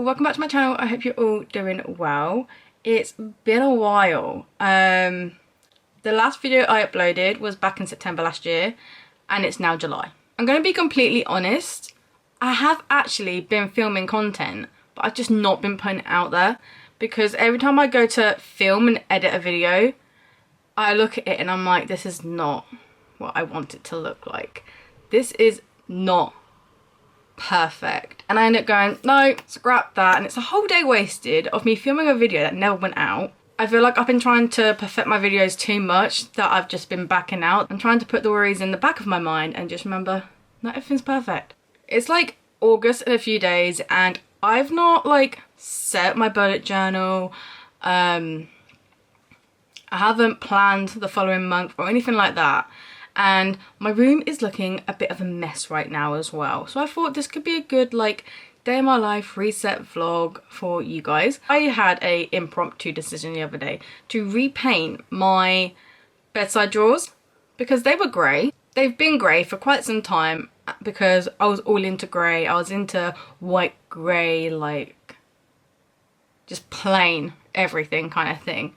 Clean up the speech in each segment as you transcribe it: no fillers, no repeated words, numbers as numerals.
welcome back to my channel. I hope you're all doing well. It's been a while. The last video I uploaded was back in September last year and it's now July. I'm going to be completely honest, I have actually been filming content, but I've just not been putting it out there because every time I go to film and edit a video, I look at it and I'm like, this is not what I want it to look like. This is not perfect. And I end up going, no, scrap that. And it's a whole day wasted of me filming a video that never went out. I feel like I've been trying to perfect my videos too much that I've just been backing out. I'm trying to put the worries in the back of my mind and just remember, not everything's perfect. It's like August in a few days and I've not like set my bullet journal. I haven't planned the following month or anything like that. And my room is looking a bit of a mess right now as well. So I thought this could be a good like day in my life reset vlog for you guys. I had a impromptu decision the other day to repaint my bedside drawers because they were grey. They've been grey for quite some time because I was all into grey. I was into white grey, like just plain everything kind of thing.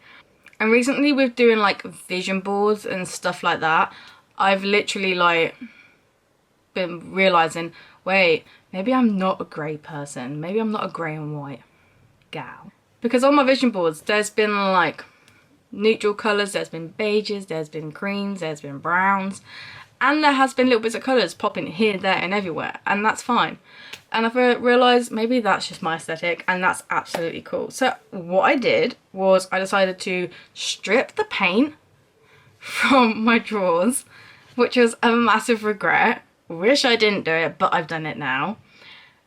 And recently with doing like vision boards and stuff like that, I've literally like been realising, wait, maybe I'm not a grey person. Maybe I'm not a grey and white gal. Because on my vision boards, there's been like neutral colours, there's been beiges, there's been creams, there's been browns. And there has been little bits of colours popping here, there and everywhere. And that's fine. And I've realised maybe that's just my aesthetic and that's absolutely cool. So what I did was I decided to strip the paint from my drawers, which was a massive regret. Wish I didn't do it, but I've done it now.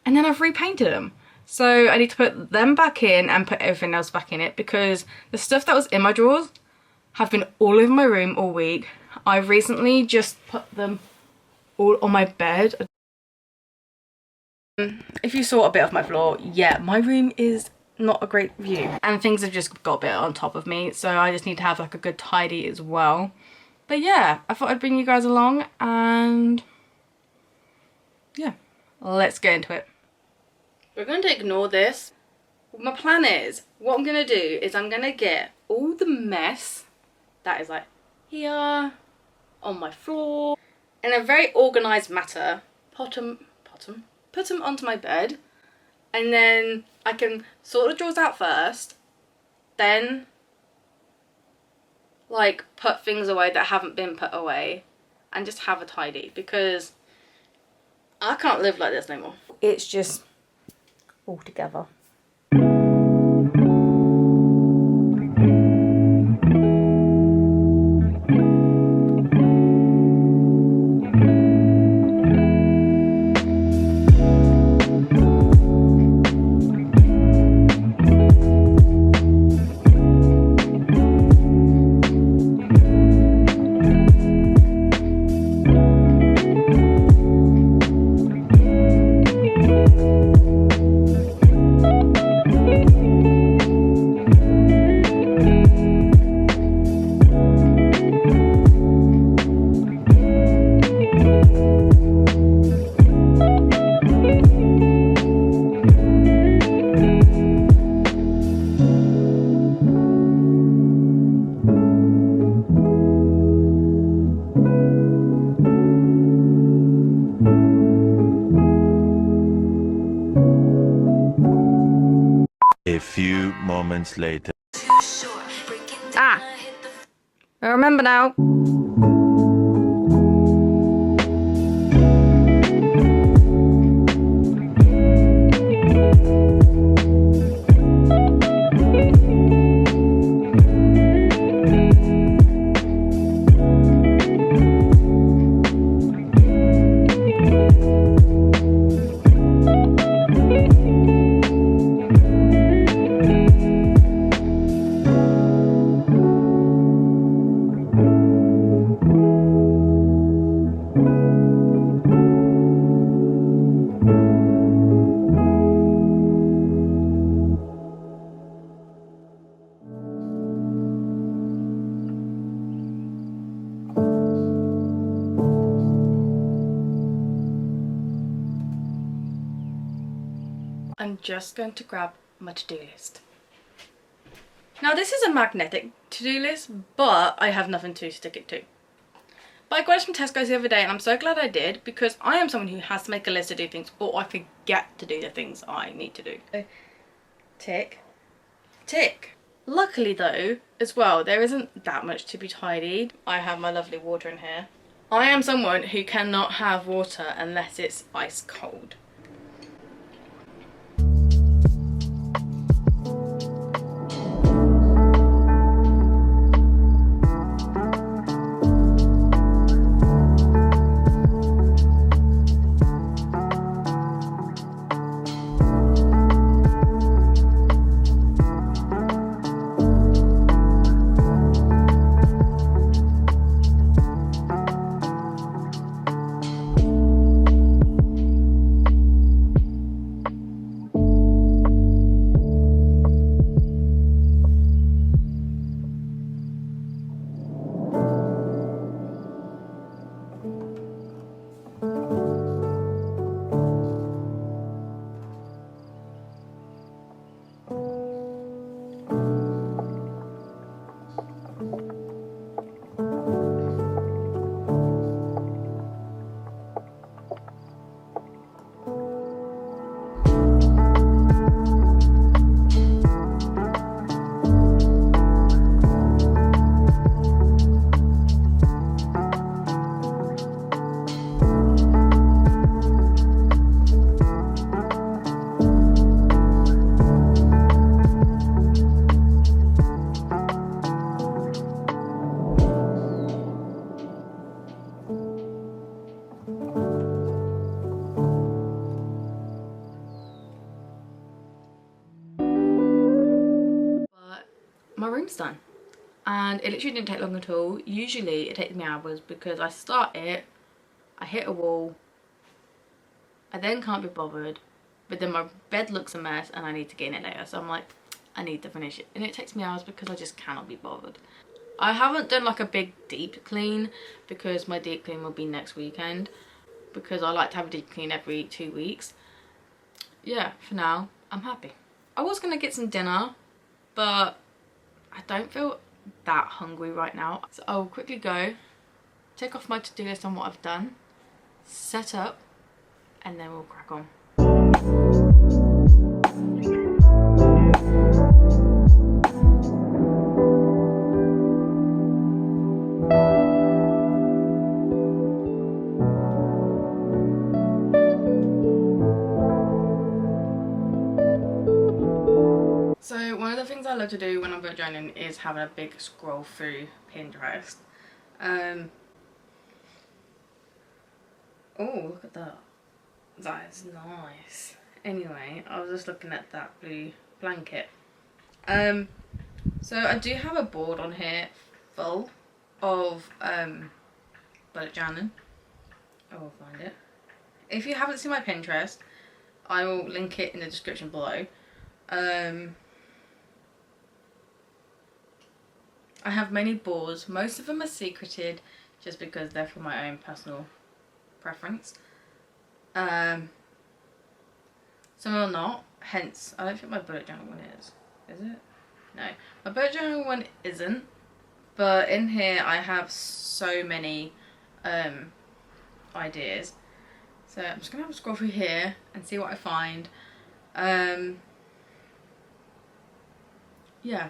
And then I've repainted them. So I need to put them back in and put everything else back in it because the stuff that was in my drawers have been all over my room all week. I've recently just put them all on my bed. If you saw a bit of my floor, yeah, my room is not a great view. And things have just got a bit on top of me, so I just need to have like a good tidy as well. But yeah, I thought I'd bring you guys along and yeah, let's get into it. We're going to ignore this. My plan is, what I'm going to do is I'm going to get all the mess that is like here, on my floor, in a very organised manner, put them onto my bed, and then I can sort the drawers out first, then like put things away that haven't been put away and just have a tidy because I can't live like this no more. It's just all together. A few moments later. I remember now. I'm just going to grab my to-do list. Now this is a magnetic to-do list, but I have nothing to stick it to. But I got it from Tesco's the other day and I'm so glad I did, because I am someone who has to make a list to do things or I forget to do the things I need to do. So, tick, tick. Luckily though, as well, there isn't that much to be tidied. I have my lovely water in here. I am someone who cannot have water unless it's ice cold. My room's done and it literally didn't take long at all. Usually it takes me hours because I start it, I hit a wall, I then can't be bothered, but then my bed looks a mess and I need to get in it later, so I'm like, I need to finish it, and it takes me hours because I just cannot be bothered. I haven't done like a big deep clean because my deep clean will be next weekend, because I like to have a deep clean every 2 weeks. Yeah, for now I'm happy. I was gonna get some dinner, but I don't feel that hungry right now, so I'll quickly go, take off my to-do list on what I've done, set up, and then we'll crack on. So one of the things I love to do when I'm bullet journaling is having a big scroll through Pinterest. Oh, look at that. That is nice. Anyway, I was just looking at that blue blanket. So I do have a board on here full of bullet journaling. I will find it. If you haven't seen my Pinterest, I will link it in the description below. I have many boards. Most of them are secreted just because they're for my own personal preference. Some are not, hence I don't think my bullet journal one is it? No, my bullet journal one isn't, but in here I have so many ideas. So I'm just gonna have a scroll through here and see what I find. Yeah,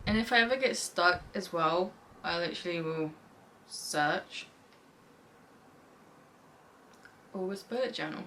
and if I ever get stuck as well, I literally will search always bullet journal.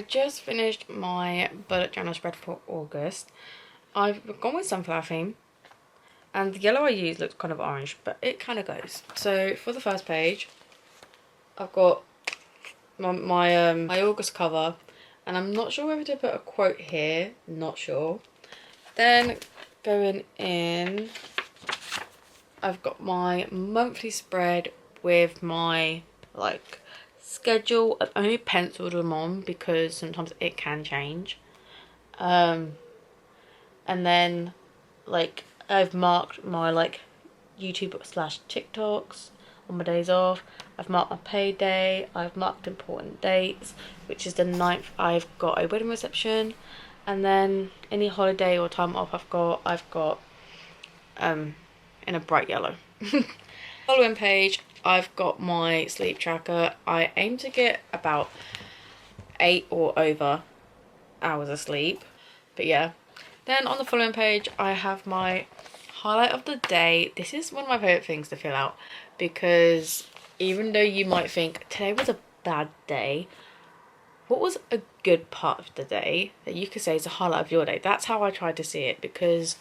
just finished my bullet journal spread for August. I've gone with sunflower theme, and the yellow I used looks kind of orange, but it kind of goes. So for the first page, I've got my August cover, and I'm not sure whether to put a quote here, not sure. Then going in, I've got my monthly spread with my like schedule. I've only penciled them on because sometimes it can change. And then like I've marked my like YouTube / TikToks on my days off. I've marked my payday. I've marked important dates, which is the 9th. I've got a wedding reception, and then any holiday or time off I've got in a bright yellow. Following page, I've got my sleep tracker. I aim to get about 8 or over hours of sleep, but yeah. Then on the following page, I have my highlight of the day. This is one of my favourite things to fill out, because even though you might think today was a bad day, what was a good part of the day that you could say is a highlight of your day? That's how I try to see it, because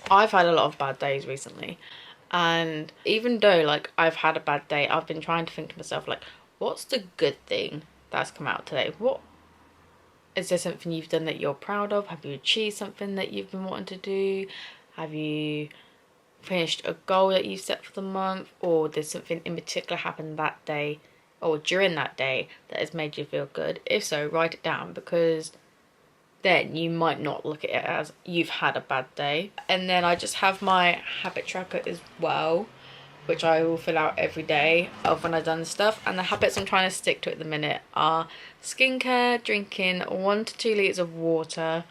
I've had a lot of bad days recently, and even though like I've had a bad day, I've been trying to think to myself like, what's the good thing that's come out today? What is there something you've done that you're proud of? Have you achieved something that you've been wanting to do? Have you finished a goal that you set for the month? Or did something in particular happen that day or during that day that has made you feel good? If so, write it down, because then you might not look at it as you've had a bad day. And then I just have my habit tracker as well, which I will fill out every day of when I've done stuff. And the habits I'm trying to stick to at the minute are skincare, drinking 1 to 2 litres of water,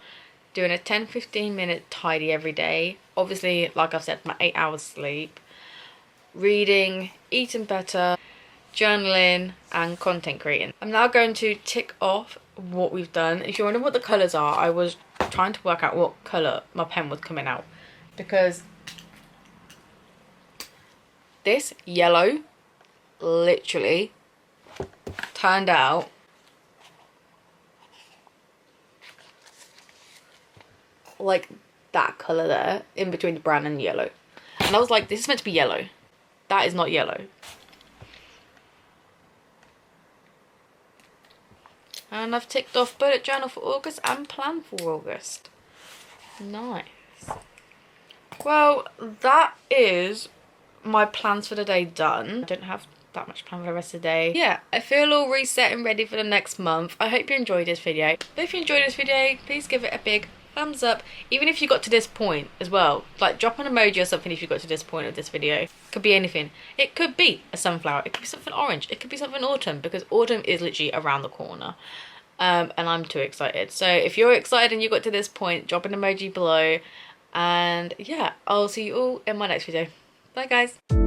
doing a 10-15 minute tidy every day. Obviously, like I've said, my 8 hours sleep, reading, eating better, journaling, and content creating. I'm now going to tick off what we've done. If you're wondering what the colours are, I was trying to work out what colour my pen was coming out, because this yellow literally turned out like that colour there, in between the brown and yellow. And I was like, this is meant to be yellow. That is not yellow. And I've ticked off bullet journal for August and plan for August. Nice. Well, that is my plans for the day done. I don't have that much plan for the rest of the day. Yeah, I feel all reset and ready for the next month. I hope you enjoyed this video. But if you enjoyed this video, please give it a big thumbs up. Even if you got to this point as well, like drop an emoji or something if you got to this point of this video. Could be anything. It could be a sunflower, it could be something orange, it could be something autumn, because autumn is literally around the corner. And I'm too excited. So if you're excited and you got to this point, drop an emoji below. And yeah, I'll see you all in my next video. Bye guys.